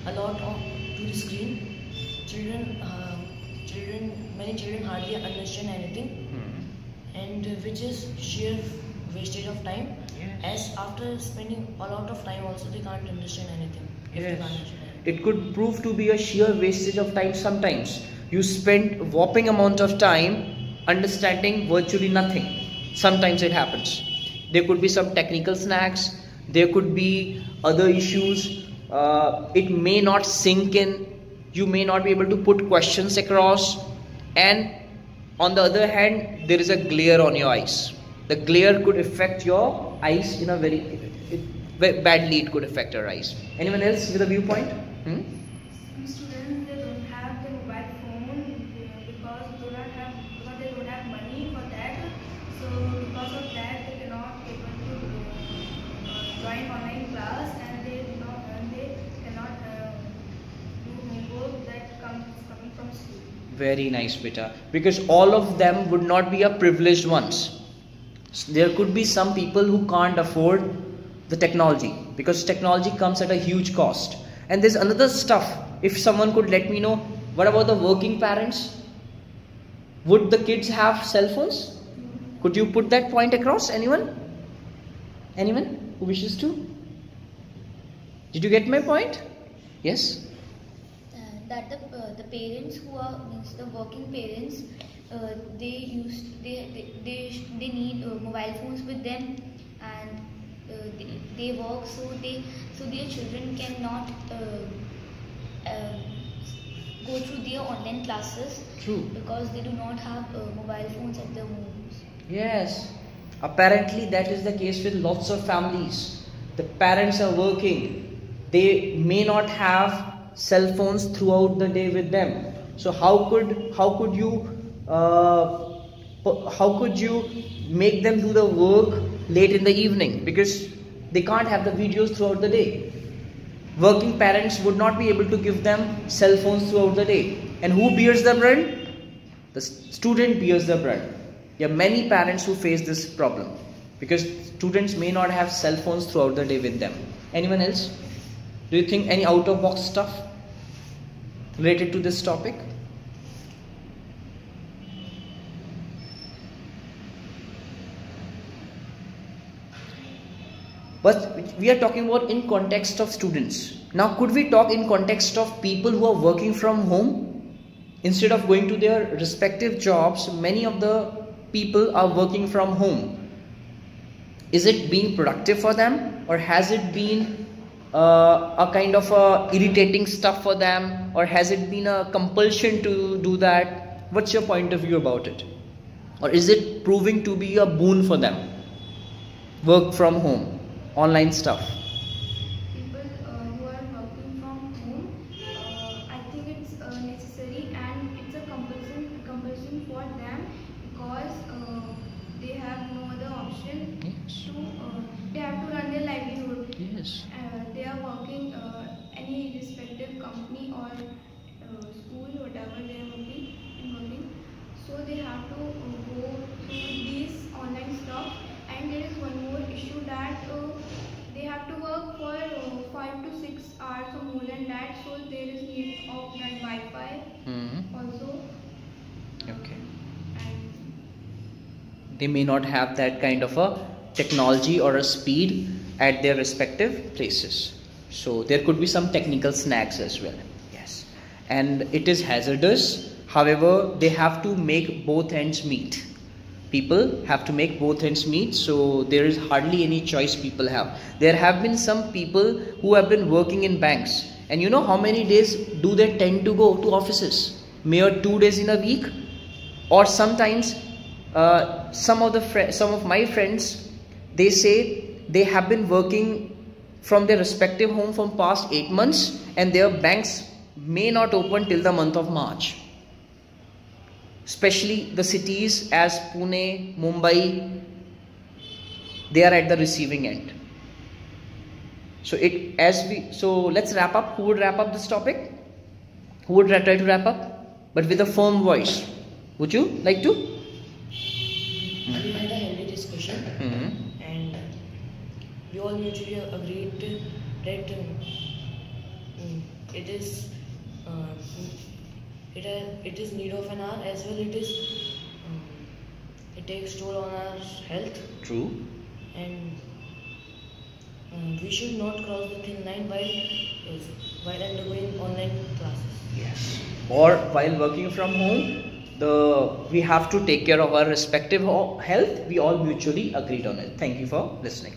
a lot to the screen. Many children hardly understand anything, and which is sheer wastage of time. Yes. As after spending a lot of time, also they can't understand anything. If they Yes. can't understand anything. It could prove to be a sheer wastage of time sometimes. You spend a whopping amount of time understanding virtually nothing. Sometimes it happens. There could be some technical snags. There could be other issues. It may not sink in. You may not be able to put questions across. And on the other hand, there is a glare on your eyes. The glare could affect your eyes in a very badly. It could affect your eyes. Anyone else with a viewpoint? Some students, they don't have the mobile phone because they don't have money for that. So because of that, they cannot able to join online class, and they cannot do homework that coming from school. Very nice, beta. Because all of them would not be a privileged ones. There could be some people who can't afford the technology, because technology comes at a huge cost. And there's another stuff. If someone could let me know, what about the working parents? Would the kids have cell phones? Could you put that point across? Anyone? Anyone who wishes to? Did you get my point? Yes? That the parents who are means the working parents, they need mobile phones with them, and they work, so their children cannot go through their online classes. True. Because they do not have mobile phones at their homes. Yes. Apparently that is the case with lots of families. The parents are working. They may not have cell phones throughout the day with them. So how could you make them do the work late in the evening, because they can't have the videos throughout the day. Working parents would not be able to give them cell phones throughout the day. And who bears the brunt? The student bears the brunt. There are many parents who face this problem, because students may not have cell phones throughout the day with them. Anyone else? Do you think any out of box stuff related to this topic? But we are talking about in context of students. Now could we talk in context of people who are working from home? Instead of going to their respective jobs, many of the people are working from home. Is it being productive for them, or has it been a kind of irritating stuff for them, or has it been a compulsion to do that? What's your point of view about it? Or is it proving to be a boon for them? Work from home, online stuff. People who are working from home, I think it's necessary, and it's a compulsion for them, because they have no other option. Yes. They have to run their livelihood. Yes. They are working any respective company or school, whatever they are working. So they have to go through these online stuff. And there is one more issue that they have to work for 5 to 6 hours or more than that. So there is need of that Wi-Fi also. Okay. And They may not have that kind of a technology or a speed at their respective places. So there could be some technical snags as well. Yes. And it is hazardous. However, they have to make both ends meet. People have to make both ends meet, so there is hardly any choice people have. There have been some people who have been working in banks, and you know how many days do they tend to go to offices? Mere 2 days in a week, or sometimes some of my friends, they say they have been working from their respective home for past 8 months, and their banks may not open till the month of March. Especially the cities as Pune, Mumbai, they are at the receiving end. So let's wrap up. Who would wrap up this topic? Who would try to wrap up, but with a firm voice? Would you like to? We had a healthy discussion, and we all mutually agreed that it is it is need of an hour as well. It takes toll on our health, True. and we should not cross the thin line while undergoing online classes. Yes. Or while working from home, we have to take care of our respective health. We all mutually agreed on it. Thank you for listening.